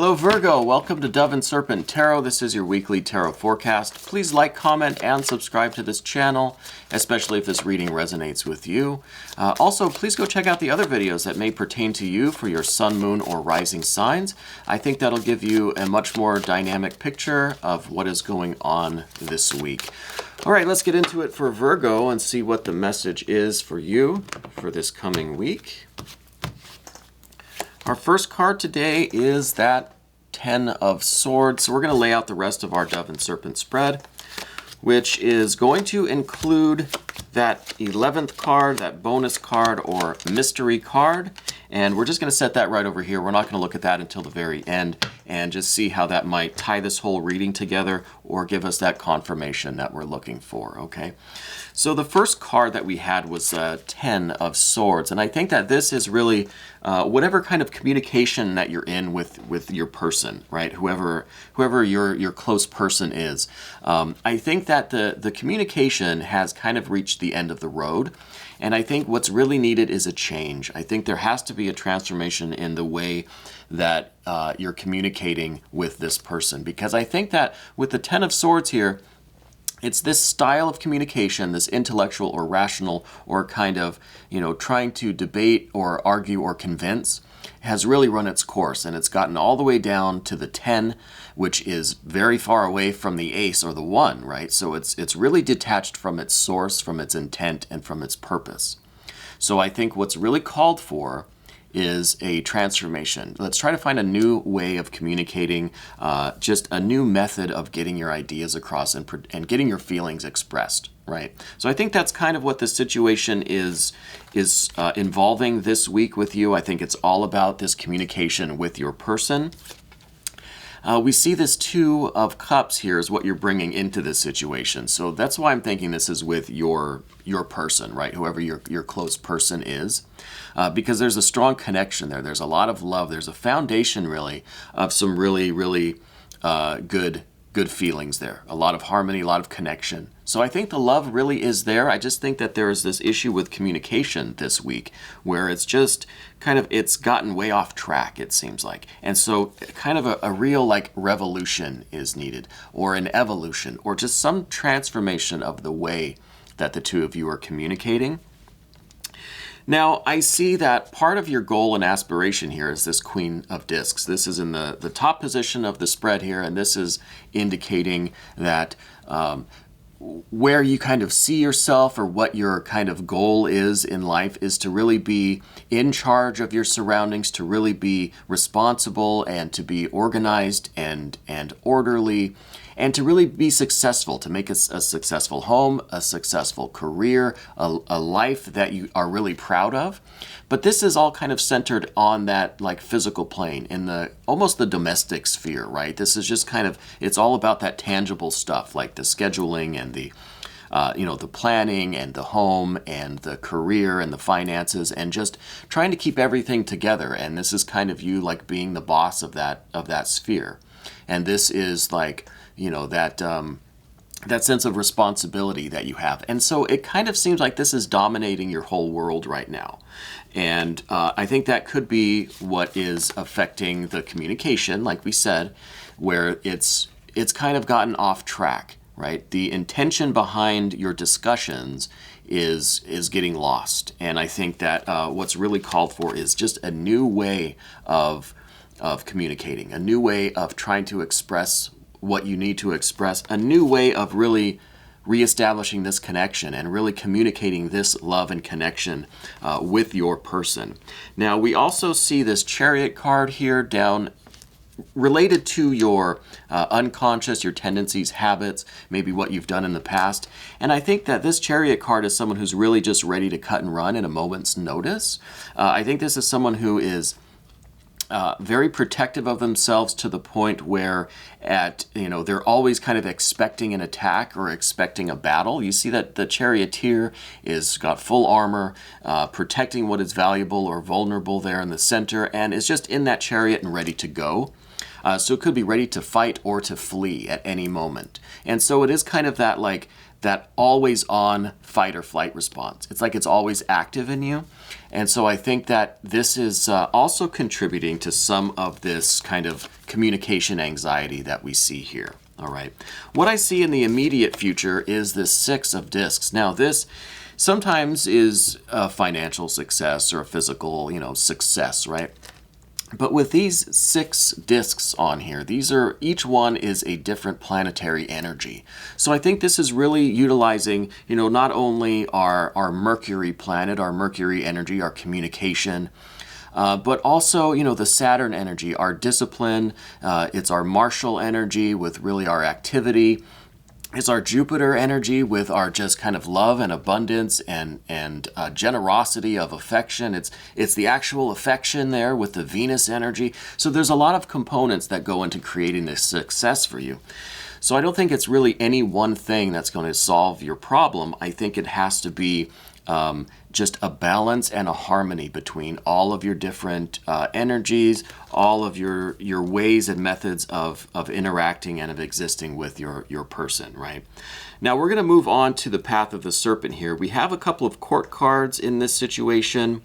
Hello Virgo, welcome to Dove and Serpent Tarot. This is your weekly tarot forecast. Please like, comment, and subscribe to this channel, especially if this reading resonates with you. Also, please go check out the other videos that may pertain to you for your sun, moon, or rising signs. I think that'll give you a much more dynamic picture of what is going on this week. All right, let's get into it for Virgo and see what the message is for you for this coming week. Our first card today is that 10 of Swords. So we're going to lay out the rest of our Dove and Serpent spread, which is going to include that 11th card, that bonus card or mystery card. And we're just going to set that right over here. We're not going to look at that until the very end and just see how that might tie this whole reading together or give us that confirmation that we're looking for, okay? So the first card that we had was 10 of Swords. And I think that this is really whatever kind of communication that you're in with your person, right? Whoever your close person is. I think that the communication has kind of reached the end of the road. And I think what's really needed is a change. I think there has to be a transformation in the way that you're communicating with this person. Because I think that with the 10 of Swords here, it's this style of communication, this intellectual or rational or kind of, trying to debate or argue or convince has really run its course, and it's gotten all the way down to the 10, which is very far away from the ace or the 1, right? So it's really detached from its source, from its intent, and from its purpose. So I think what's really called for is a transformation. Let's try to find a new way of communicating, just a new method of getting your ideas across and getting your feelings expressed, right? So I think that's kind of what the situation is involving this week with you. I think it's all about this communication with your person. We see this 2 of Cups here is what you're bringing into this situation. So that's why I'm thinking this is with your person, right? Whoever your close person is. Because there's a strong connection there. There's a lot of love. There's a foundation, really, of some really, really good feelings there. A lot of harmony, a lot of connection. So I think the love really is there. I just think that there is this issue with communication this week where it's just it's gotten way off track, it seems like. And so kind of a real revolution is needed, or an evolution, or just some transformation of the way that the two of you are communicating. Now, I see that part of your goal and aspiration here is this Queen of Discs. This is in the top position of the spread here, and this is indicating that where you kind of see yourself or what your kind of goal is in life is to really be in charge of your surroundings, to really be responsible and to be organized and orderly, and to really be successful, to make a successful home, a successful career, a life that you are really proud of. But this is all kind of centered on that physical plane, in almost the domestic sphere, right? This is just it's all about that tangible stuff, like the scheduling and the planning and the home and the career and the finances and just trying to keep everything together. And this is kind of you being the boss of that sphere. And this is that sense of responsibility that you have. And so it kind of seems like this is dominating your whole world right now. And I think that could be what is affecting the communication, like we said, where it's kind of gotten off track, right? The intention behind your discussions is getting lost. And I think that what's really called for is just a new way of communicating, a new way of trying to express what you need to express, a new way of really reestablishing this connection and really communicating this love and connection with your person. Now, we also see this Chariot card here down related to your unconscious, your tendencies, habits, maybe what you've done in the past. And I think that this Chariot card is someone who's really just ready to cut and run in a moment's notice. I think this is someone who is very protective of themselves to the point where they're always kind of expecting an attack or expecting a battle. You see that the charioteer is got full armor, protecting what is valuable or vulnerable there in the center, and is just in that chariot and ready to go. So it could be ready to fight or to flee at any moment. And so it is kind of that that always on fight or flight response. It's like it's always active in you. And so I think that this is also contributing to some of this kind of communication anxiety that we see here. All right. What I see in the immediate future is this 6 of discs. Now, this sometimes is a financial success or a physical, success, right? But with these 6 discs on here, each one is a different planetary energy. So I think this is really utilizing, not only our Mercury planet, our Mercury energy, our communication, but also, the Saturn energy, our discipline. It's our martial energy with really our activity. It's our Jupiter energy with our just kind of love and abundance and generosity of affection. It's the actual affection there with the Venus energy. So there's a lot of components that go into creating this success for you. So I don't think it's really any one thing that's going to solve your problem. I think it has to be just a balance and a harmony between all of your different energies, all of your ways and methods of interacting and of existing with your person, right? Now we're going to move on to the path of the serpent here. We have a couple of court cards in this situation.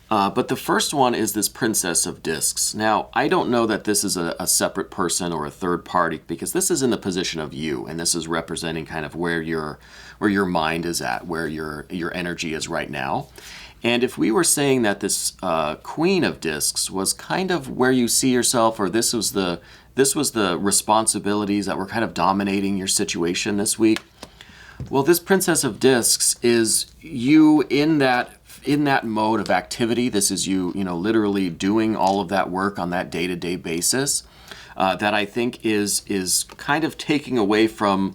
But the first one is this Princess of Discs. Now, I don't know that this is a separate person or a third party, because this is in the position of you, and this is representing kind of where your mind is at, where your energy is right now. And if we were saying that this Queen of Discs was kind of where you see yourself, or this was the responsibilities that were kind of dominating your situation this week, well, this Princess of Discs is you in that mode of activity. This is you literally doing all of that work on that day-to-day basis that I think is kind of taking away from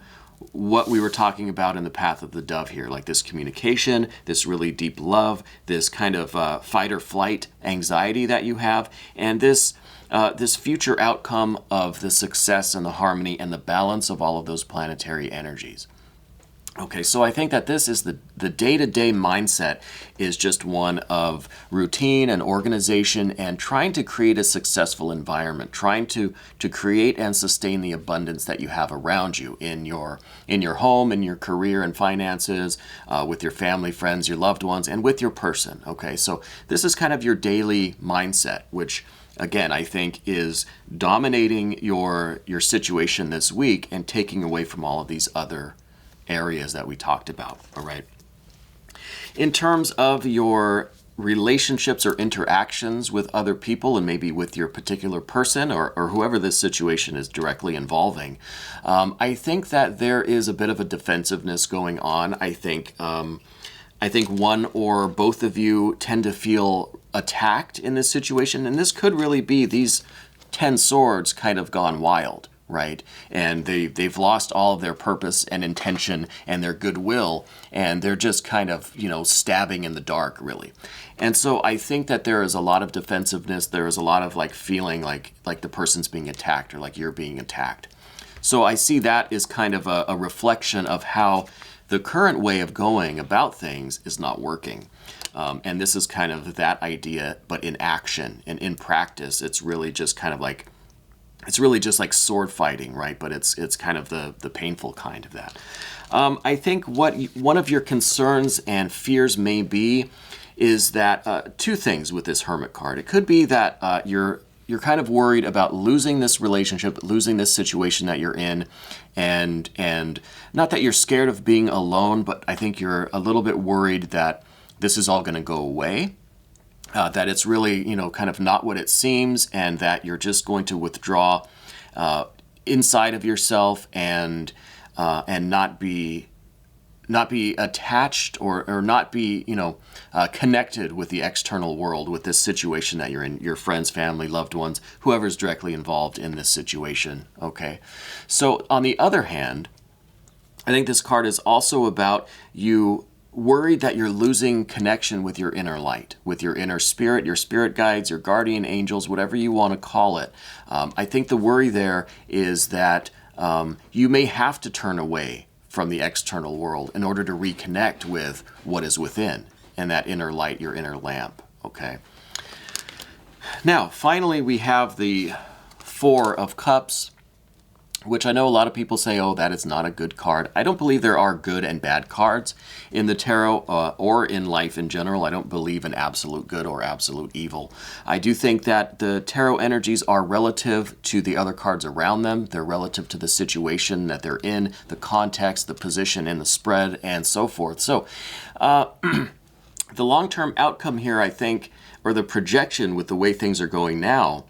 what we were talking about in the path of the dove here, like this communication, this really deep love, this kind of fight or flight anxiety that you have, and this future outcome of the success and the harmony and the balance of all of those planetary energies. Okay, so I think that this is the day-to-day mindset is just one of routine and organization and trying to create a successful environment, trying to create and sustain the abundance that you have around you in your home, in your career and finances, with your family, friends, your loved ones, and with your person. Okay, so this is kind of your daily mindset, which again, I think is dominating your situation this week and taking away from all of these other areas that we talked about, all right? In terms of your relationships or interactions with other people and maybe with your particular person or whoever this situation is directly involving, I think that there is a bit of a defensiveness going on. I think one or both of you tend to feel attacked in this situation, and this could really be these 10 swords kind of gone wild, right? And they've lost all of their purpose and intention and their goodwill, and they're just kind of, stabbing in the dark, really. And so I think that there is a lot of defensiveness. There is a lot of feeling like the person's being attacked or like you're being attacked. So I see that as kind of a reflection of how the current way of going about things is not working. And this is kind of that idea, but in action and in practice, it's really just kind of like sword fighting, right? But it's kind of the painful kind of that. I think one of your concerns and fears may be is that two things with this Hermit card. It could be that you're kind of worried about losing this relationship, losing this situation that you're in, and not that you're scared of being alone, but I think you're a little bit worried that this is all going to go away. That it's really, kind of not what it seems, and that you're just going to withdraw inside of yourself and not be attached or not be, connected with the external world, with this situation that you're in, your friends, family, loved ones, whoever's directly involved in this situation. Okay. So on the other hand, I think this card is also about you worried that you're losing connection with your inner light, with your inner spirit, your spirit guides, your guardian angels, whatever you want to call it. I think the worry there is that you may have to turn away from the external world in order to reconnect with what is within and that inner light, your inner lamp. Okay. Now, finally, we have the Four of Cups. which I know a lot of people say, oh, that is not a good card. I don't believe there are good and bad cards in the tarot or in life in general. I don't believe in absolute good or absolute evil. I do think that the tarot energies are relative to the other cards around them. They're relative to the situation that they're in, the context, the position in the spread, and so forth. So the long-term outcome here, I think, or the projection with the way things are going now,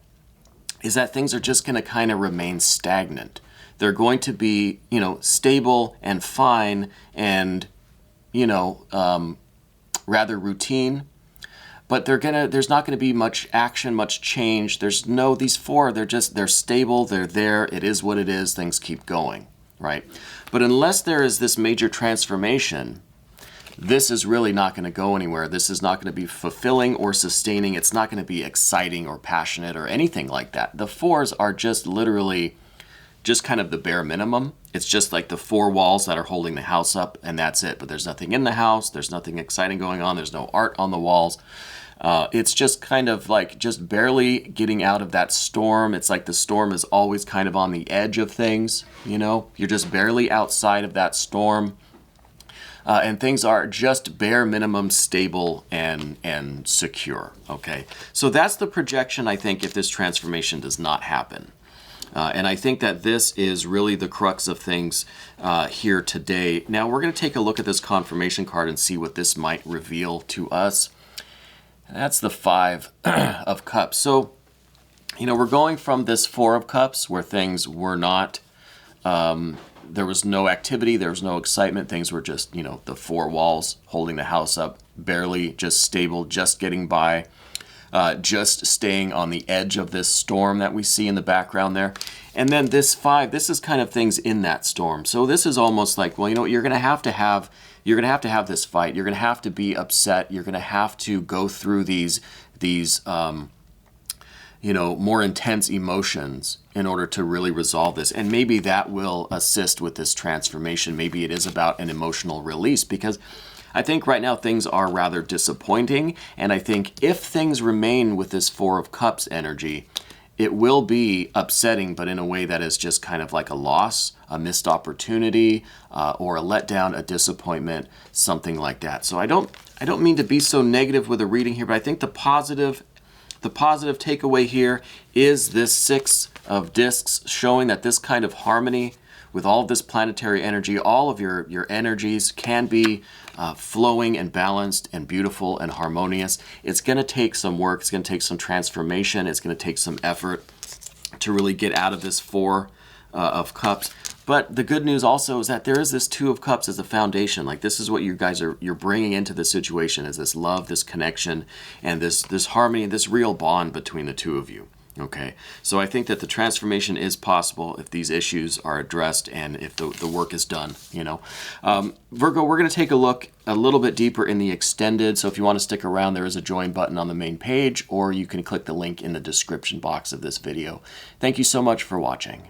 is that things are just going to kind of remain stagnant. They're going to be, stable and fine and, rather routine. But there's not going to be much action, much change. These four, they're stable, they're there, it is what it is, things keep going, right? But unless there is this major transformation, this is really not going to go anywhere. This is not going to be fulfilling or sustaining. It's not going to be exciting or passionate or anything like that. The fours are just literally just kind of the bare minimum. It's just like the four walls that are holding the house up, and that's it. But there's nothing in the house. There's nothing exciting going on. There's no art on the walls. It's just kind of like just barely getting out of that storm. It's like the storm is always kind of on the edge of things, You're just barely outside of that storm. And things are just bare minimum stable and secure, okay? So that's the projection, I think, if this transformation does not happen. And I think that this is really the crux of things here today. Now, we're going to take a look at this confirmation card and see what this might reveal to us. That's the Five of Cups. So, we're going from this Four of Cups where things were not... there was no activity, there was no excitement, things were just, the four walls holding the house up, barely, just stable, just getting by, just staying on the edge of this storm that we see in the background there. And then this five, this is kind of things in that storm. So this is almost like, well, you're going to have to have this fight. You're going to have to be upset. You're going to have to go through these more intense emotions in order to really resolve this. And maybe that will assist with this transformation. Maybe it is about an emotional release, because I think right now things are rather disappointing. And I think if things remain with this Four of Cups energy, it will be upsetting, but in a way that is just kind of like a loss, a missed opportunity, or a letdown, a disappointment, something like that. So I don't mean to be so negative with a reading here, but I think the positive takeaway here is this Six of Discs, showing that this kind of harmony with all of this planetary energy, all of your energies can be flowing and balanced and beautiful and harmonious. It's going to take some work. It's going to take some transformation. It's going to take some effort to really get out of this Four of Cups. But the good news also is that there is this Two of Cups as a foundation. Like, this is what you guys you're bringing into the situation, is this love, this connection, and this harmony, this real bond between the two of you. Okay, so I think that the transformation is possible if these issues are addressed and if the work is done, Virgo, we're going to take a look a little bit deeper in the extended. So if you want to stick around, there is a join button on the main page, or you can click the link in the description box of this video. Thank you so much for watching.